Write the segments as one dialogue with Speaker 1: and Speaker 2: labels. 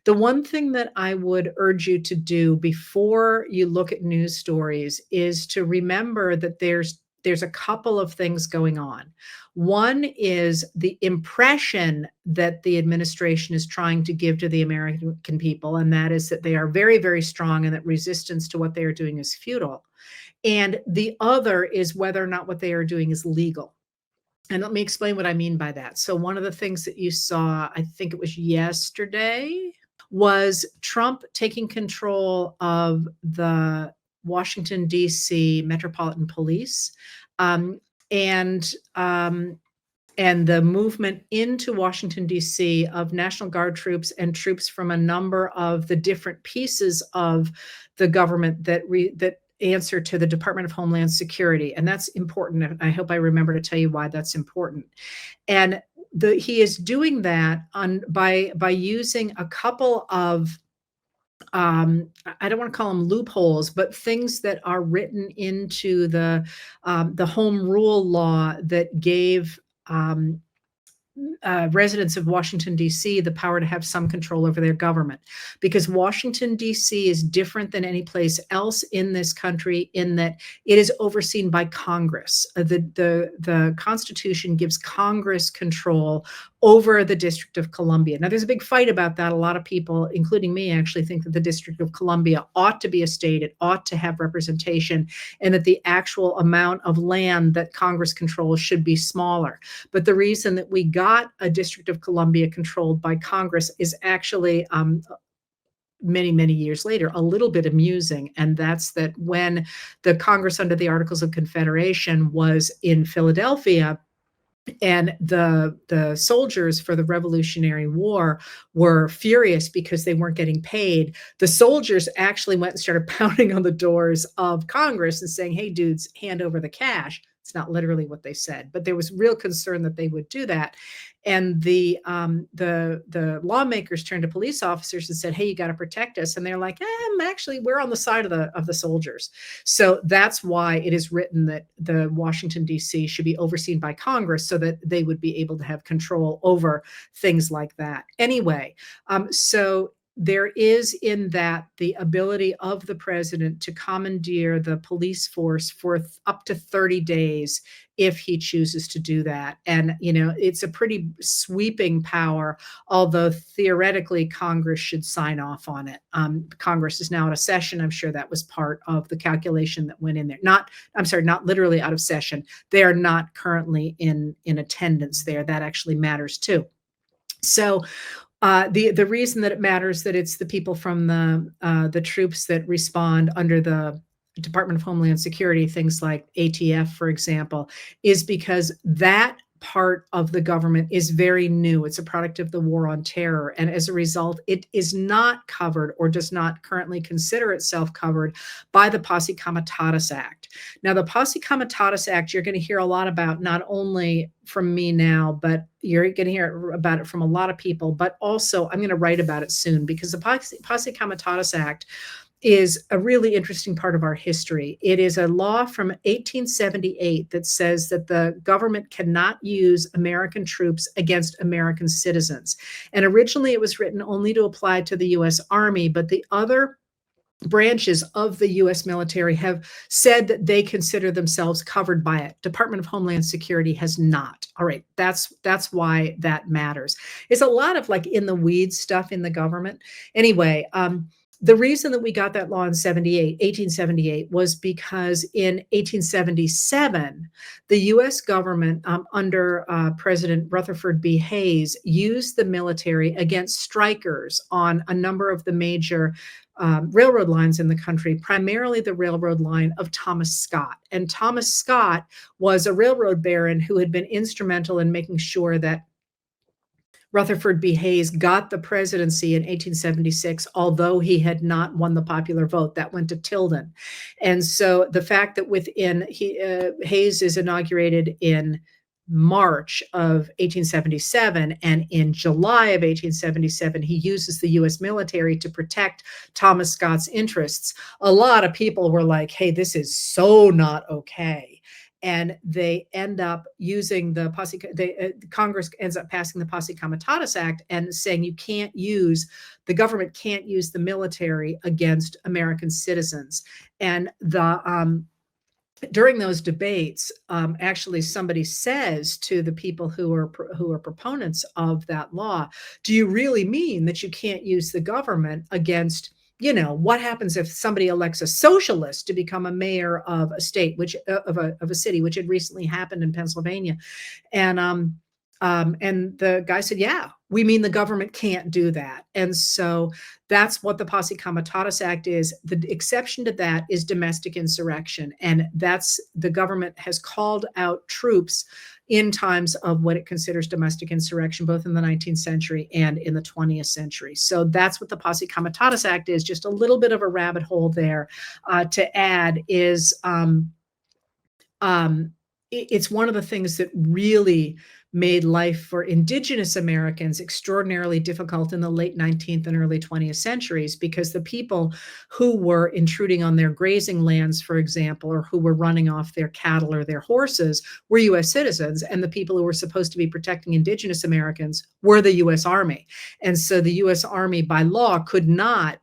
Speaker 1: The one thing that I would urge you to do before you look at news stories is to remember that there's a couple of things going on. One is the impression that the administration is trying to give to the American people, and that is that they are very, very strong and that resistance to what they are doing is futile. And the other is whether or not what they are doing is legal. And let me explain what I mean by that. So, one of the things that you saw, I think it was yesterday, was Trump taking control of the Washington, D.C. Metropolitan Police. Um, and and the movement into Washington, D.C. of National Guard troops and troops from a number of the different pieces of the government that answer to the Department of Homeland Security. And that's important. And I hope I remember to tell you why that's important. And he is doing that by using a couple of I don't want to call them loopholes, but things that are written into the home rule law that gave residents of Washington, D.C., the power to have some control over their government. Because Washington, D.C. is different than any place else in this country in that it is overseen by Congress. The Constitution gives Congress control over the District of Columbia. Now, there's a big fight about that. A lot of people, including me, actually think that the District of Columbia ought to be a state. It ought to have representation, and that the actual amount of land that Congress controls should be smaller. But the reason that we got a District of Columbia controlled by Congress is actually many, many years later, a little bit amusing. And that's that when the Congress under the Articles of Confederation was in Philadelphia, and the soldiers for the Revolutionary War were furious because they weren't getting paid. The soldiers actually went and started pounding on the doors of Congress and saying, "Hey, dudes, hand over the cash." It's not literally what they said, but there was real concern that they would do that. And the lawmakers turned to police officers and said, "Hey, you got to protect us." And they're like, "Actually, we're on the side of the soldiers." So that's why it is written that the Washington, D.C. should be overseen by Congress so that they would be able to have control over things like that. Anyway, so there is in that the ability of the president to commandeer the police force for up to 30 days if he chooses to do that. And, it's a pretty sweeping power, although theoretically Congress should sign off on it. Congress is now out of session. I'm sure that was part of the calculation that went in there. Not literally out of session. They are not currently in attendance there. That actually matters too. So the reason that it matters that it's the people from the troops that respond under the Department of Homeland Security, things like ATF, for example, is because that part of the government is very new. It's a product of the war on terror. And as a result, it is not covered or does not currently consider itself covered by the Posse Comitatus Act. Now, the Posse Comitatus Act, you're going to hear a lot about, not only from me now, but you're going to hear about it from a lot of people, but also I'm going to write about it soon, because the Posse Comitatus Act is a really interesting part of our history. It is a law from 1878 that says that the government cannot use American troops against American citizens. And originally it was written only to apply to the U.S. Army, but the other branches of the U.S. military have said that they consider themselves covered by it. Department of Homeland Security has not. All right, that's why that matters. It's a lot of like in the weeds stuff in the government. Anyway, the reason that we got that law in 1878 was because in 1877, the U.S. government under President Rutherford B. Hayes used the military against strikers on a number of the major railroad lines in the country, primarily the railroad line of Thomas Scott. And Thomas Scott was a railroad baron who had been instrumental in making sure that Rutherford B. Hayes got the presidency in 1876, although he had not won the popular vote. That went to Tilden. And so the fact that Hayes is inaugurated in March of 1877, and in July of 1877, he uses the U.S. military to protect Thomas Scott's interests. A lot of people were like, "Hey, this is so not okay." and they end up using the Congress ends up passing the Posse Comitatus Act and saying the government can't use the military against American citizens. And during those debates, actually somebody says to the people who are proponents of that law, "Do you really mean that you can't use the government against, what happens if somebody elects a socialist to become a mayor of a state, which of a city, which had recently happened in Pennsylvania?" And the guy said, "Yeah, we mean the government can't do that." And so that's what the Posse Comitatus Act is. The exception to that is domestic insurrection. And that's the government has called out troops in times of what it considers domestic insurrection, both in the 19th century and in the 20th century. So that's what the Posse Comitatus Act is. Just a little bit of a rabbit hole there to add is it's one of the things that really made life for indigenous Americans extraordinarily difficult in the late 19th and early 20th centuries, because the people who were intruding on their grazing lands, for example, or who were running off their cattle or their horses were US citizens, and the people who were supposed to be protecting indigenous Americans were the US Army. And so the US Army by law could not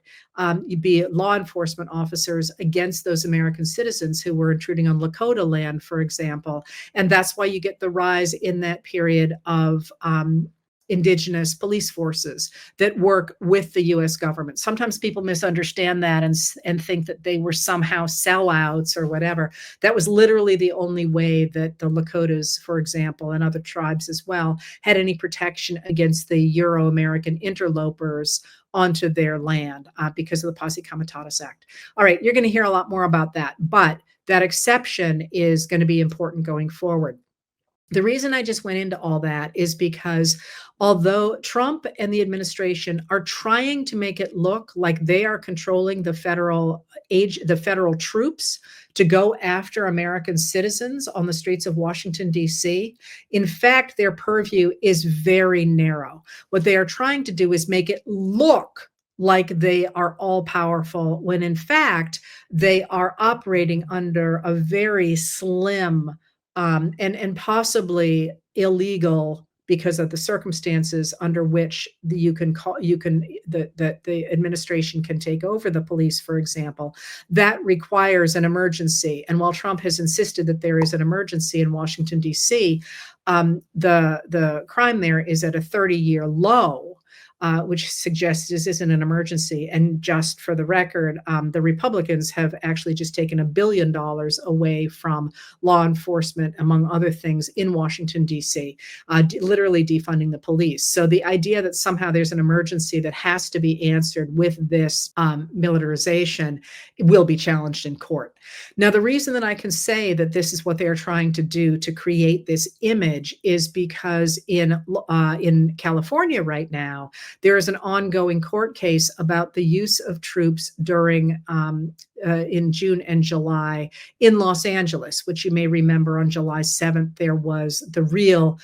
Speaker 1: be law enforcement officers against those American citizens who were intruding on Lakota land, for example. And that's why you get the rise in that period of indigenous police forces that work with the US government. Sometimes people misunderstand that and think that they were somehow sellouts or whatever. That was literally the only way that the Lakotas, for example, and other tribes as well, had any protection against the Euro-American interlopers onto their land because of the Posse Comitatus Act. All right, you're going to hear a lot more about that, but that exception is going to be important going forward. The reason I just went into all that is because although Trump and the administration are trying to make it look like they are controlling the federal troops to go after American citizens on the streets of Washington, D.C., in fact, their purview is very narrow. What they are trying to do is make it look like they are all powerful, when in fact, they are operating under a very slim and possibly illegal, because of the circumstances under which the administration can take over the police, for example. That requires an emergency. And while Trump has insisted that there is an emergency in Washington, D.C., the crime there is at a 30-year low. Which suggests this isn't an emergency. And just for the record, the Republicans have actually just taken $1 billion away from law enforcement, among other things, in Washington, D.C., literally defunding the police. So the idea that somehow there's an emergency that has to be answered with this militarization will be challenged in court. Now, the reason that I can say that this is what they are trying to do to create this image is because in California right now, there is an ongoing court case about the use of troops during in June and July in Los Angeles, which you may remember on July 7th, there was the real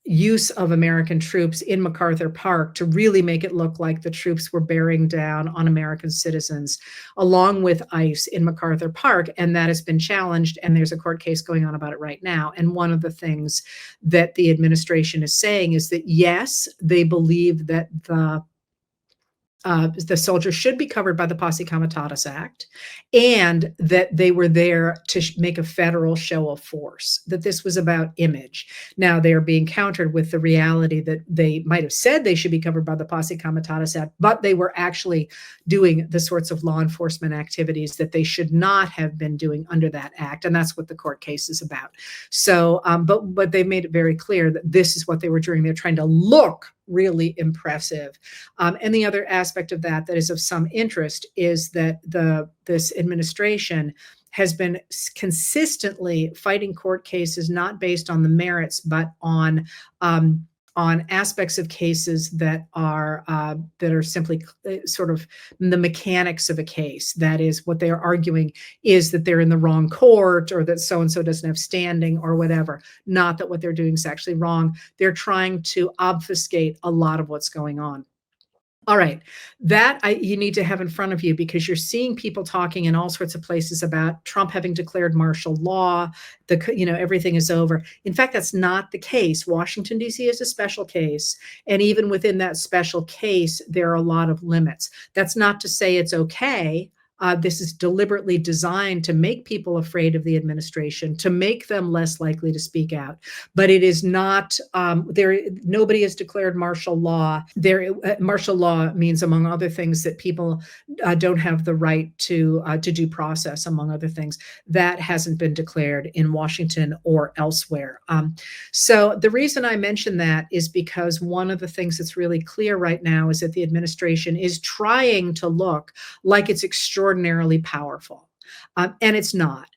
Speaker 1: use of American troops in MacArthur Park to really make it look like the troops were bearing down on American citizens, along with ICE in MacArthur Park. And that has been challenged, and there's a court case going on about it right now. And one of the things that the administration is saying is that, yes, they believe that the soldiers should be covered by the Posse Comitatus Act, and that they were there to make a federal show of force, that this was about image. Now, they are being countered with the reality that they might have said they should be covered by the Posse Comitatus Act, but they were actually doing the sorts of law enforcement activities that they should not have been doing under that act. And that's what the court case is about. So, but they made it very clear that this is what they were doing. They're trying to look really impressive. And the other aspect of that is of some interest is that this administration has been consistently fighting court cases, not based on the merits, but on aspects of cases that are simply sort of the mechanics of a case. That is, what they are arguing is that they're in the wrong court, or that so-and-so doesn't have standing, or whatever. Not that what they're doing is actually wrong. They're trying to obfuscate a lot of what's going on. All right. You need to have in front of you because you're seeing people talking in all sorts of places about Trump having declared martial law, everything is over. In fact, that's not the case. Washington, D.C. is a special case. And even within that special case, there are a lot of limits. That's not to say it's okay. This is deliberately designed to make people afraid of the administration, to make them less likely to speak out. But it is not there. Nobody has declared martial law. Martial law means, among other things, that people don't have the right to due process, among other things. That hasn't been declared in Washington or elsewhere. So the reason I mention that is because one of the things that's really clear right now is that the administration is trying to look like it's extraordinarily powerful. And it's not.